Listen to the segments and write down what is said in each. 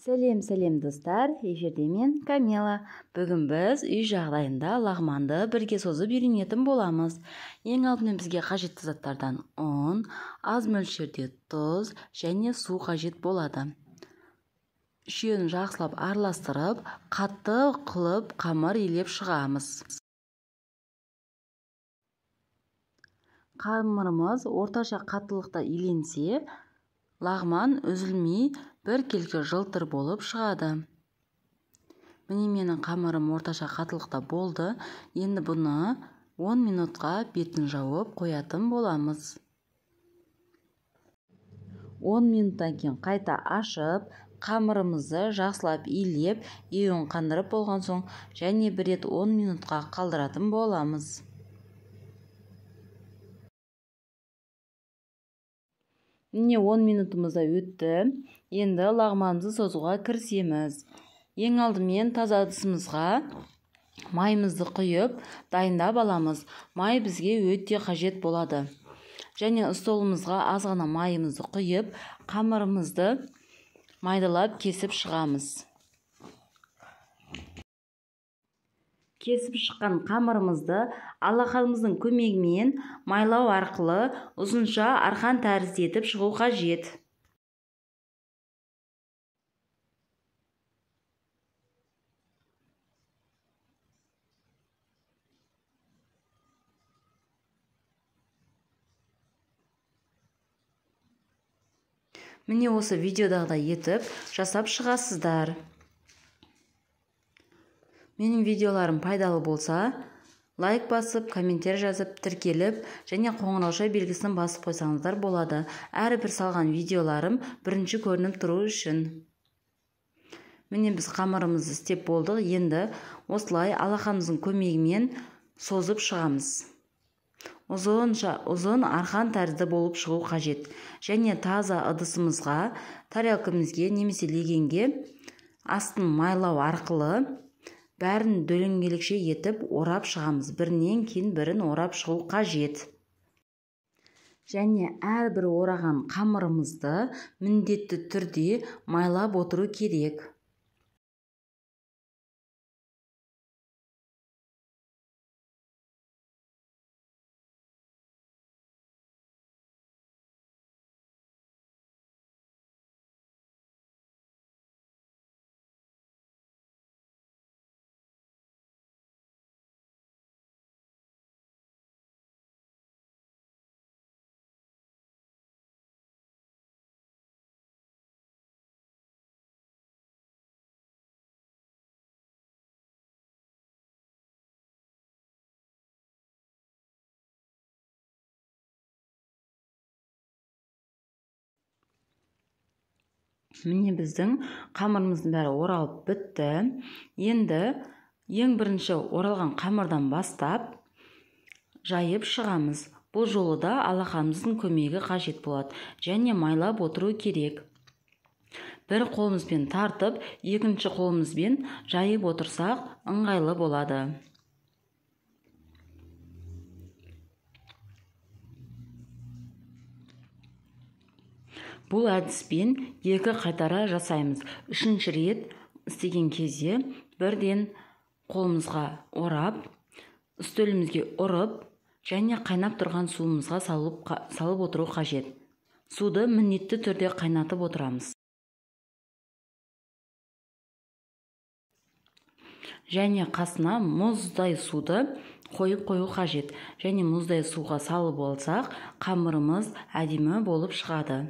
Сәлем достар, эфирде мен Камила. Бүгін біз үй жағдайында лағманды бірге созып үйренетін боламыз. Ең алдымен бізге қажетті заттардан ұн, аз мөлшерде тұз және су қажет болады. Үшеуін жақсылап араластырып, қатты қылып қамыр илеп шығамыз. Қамырымыз орташа қаттылықта иленсе, лағман үзілмей біркелкі жылтыр болып шығады. Міне менің қамырым орташа қаттылықта болды. Енді бұны 10 минутқа бетін жауып қоятын боламыз. 10 минуттан кейін қайта ашып, қамырымызды жақсылап илеп, еуін қандырып болған соң, және бір рет 10 минутқа қалдыратын боламыз. Міне 10 минутымыз да өтті. Енді лағманымызды созуға кірісеміз. Ең алдымен таза ыдысымызға майымызды құйып, дайындап аламыз. Май бізге өте қажет болады. Және столымызға аз ғана майымызды құйып, қамырымызды майдалап кесіп шығамыз. Кесіп шыққан қамырымызды алақанымыздың көмегімен майлау арқылы ұзынша арқан тәрізді етіп шығу қажет. Міне осы видеодағыдай етіп жасап шығасыздар. Менің видеоларым пайдалы болса, лайк басып, комментер жазып, тіркеліп, және қоңырауша белгісін басып қойсаңыздар болады. Әрбір салған видеоларым бірінші көрініп тұру үшін. Міне біз қамырымызды істеп болдық. Енді осылай алақанымыздың көмегімен созып шығамыз. Ұзын арқан тәрізді болып шығу қажет. Және таза ыдысымызға, тарелкамызге немесе легенге астын майлау арқылы бәрін дөңгелекше етіп орап шығамыз. Бірінен кейін бірін орап шығу қажет. Және әрбір ораған қамырымызды міндетті түрде майлап отыру керек. Міне біздің қамырымыздың бәрі оралып бітті. Енді ең бірінші оралған қамырдан бастап жайып шығамыз. Бұл жолы да алақанымыздың көмегі қажет болады. Және майлап отыру керек. Бір қолымызбен тартып, екінші қолымызбен жайып отырсақ ыңғайлы болады. Бұл әдіспен екі қайтара жасаймыз. Үшінші рет істеген кезде бірден қолымызға орап, үстелімізге ұрып, және қайнап тұрған суымызға салып отыру қажет. Суды міндетті түрде қайнатып отырамыз. Және қасына мұздай суды қойып қою қажет. Және мұздай суға салып болсақ, қамырымыз әдемі болып шығады.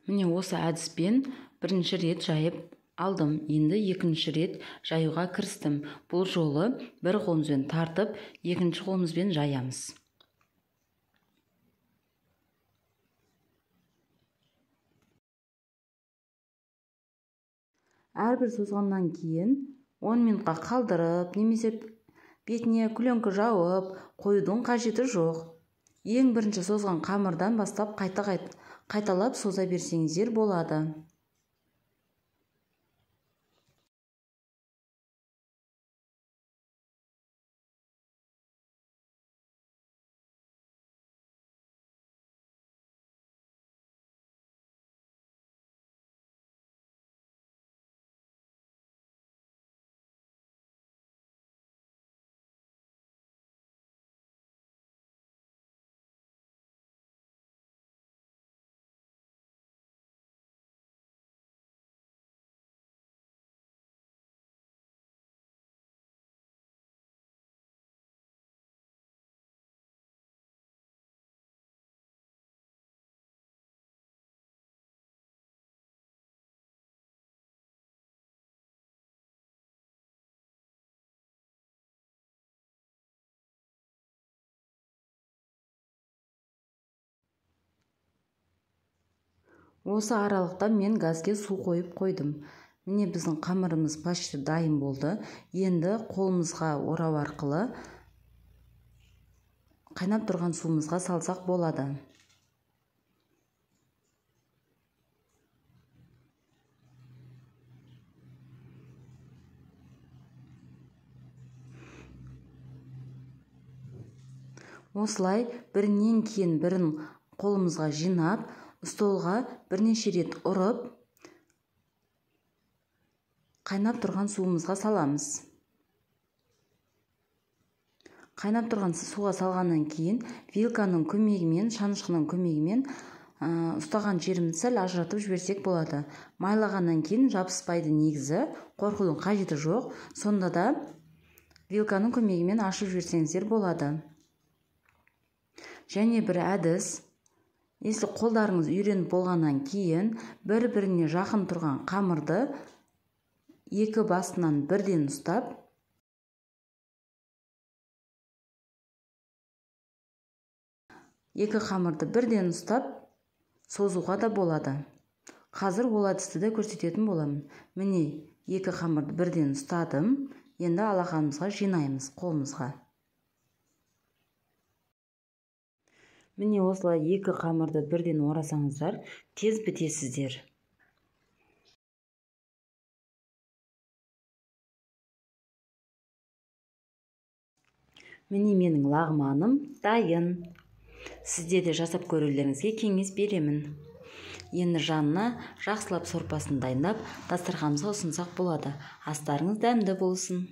Міне осы әдіспен бірінші рет жайып алдым. Енді екінші рет жаюға кірістім. Бұл жолы бір қолымызбен тартып, екінші қолымызбен жаямыз. Әрбір созғаннан кейін 10 минутқа қалдырып, немесе бетіне күлеңкі жауып қоюдың қажеті жоқ. Ең бірінші созған қамырдан бастап қайталап соза берсеңіздер болады. Осы аралықта мен газге су қойып қойдым. Міне біздің қамырымыз почти дайын болды. Енді қолымызға орау арқылы қайнап тұрған суымызға салсақ болады. Осылай бірінен кейін бірін қолымызға жинап, столға бірнеше рет ұрып, қайнап тұрған суымызға саламыз. Қайнап тұрған суға салғаннан кейін вилканың көмегімен, шанышқының көмегімен ұстаған жерімізді сәл ажыратып жіберсек болады. Майлағаннан кейін жабыспайды негізі, қорқудың қажеті жоқ. Сонда да вилканың көмегімен ашып жіберсеңіздер болады. Және бір әдіс, если қолдарыңыз үйреніп болғаннан кейін бір-біріне жақын тұрған қамырды екі басынан бірден ұстап, созуға да болады. Қазір ол әдісті де көрсететін боламын. Міне, екі қамырды бірден ұстадым. Енді алақанымызға жинаймыз қолымызға. Міне осылай екі қамырды бірден орасаңыздар, тез бітесіздер. Міне менің лағманым дайын. Сізде де жасап көрулеріңізге кеңес беремін. Енді жанына жақсылап сорпасын дайындап, дастарханымызға ұсынсақ болады. Астарыңыз дәмді болсын.